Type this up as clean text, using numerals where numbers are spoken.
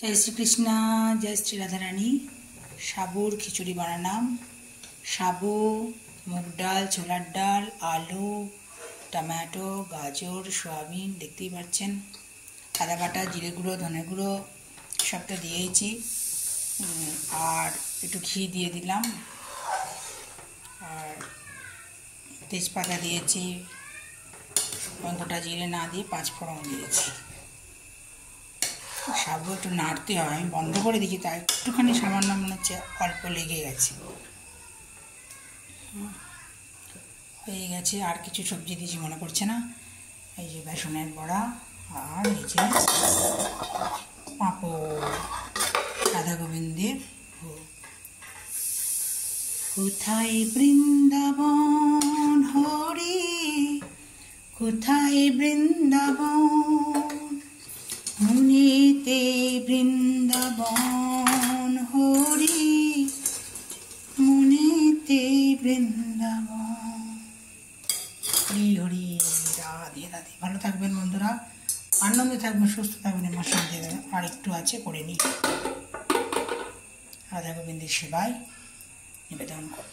जय श्री कृष्णा। जय श्री राधा रानी। साबुर खिचुड़ी बानालाम। साबु, मुग डाल, छोलार डाल, आलू, टमेटो, गाजर, सोयाबिन देखतेই পাচ্ছেন। আদা বাটা, জিরে গুঁড়ো, ধনে গুঁড়ো সবটা দিয়েছি। আর একটু ঘি দিয়ে দিলাম, আর তেজপাতা দিয়েছি, গোটা জিরে না দিয়ে 5 ফোড়ন দিয়েছি। সাবু একটু নাড়তে হয়, আমি বন্ধ করে দিচ্ছি, তাই একটুখানি সামান্য মনে হচ্ছে অল্প লেগে গেছে। হয়ে গেছে। আর কিছু সবজি দিয়েছি মনে পড়ছে না। এই যে বেসনের বড়া, আর এই যে পাঁপড়, রাধা গোবিন্দের ভোগ। কোথায় বৃন্দাবন হরি, কোথায় বৃন্দাবন, মুনিতে বৃন্দাবন হরি, মুনিতে বৃন্দাবন। হরি হরি, রাধে রাধে। ভালো থাকবেন বন্ধুরা, আনন্দে থাকবেন, সুস্থ থাকবেন। আমার সঙ্গে আর একটু আছে, করে নিই। রাধা গোবিন্দের সেবায় নিবেদন করব।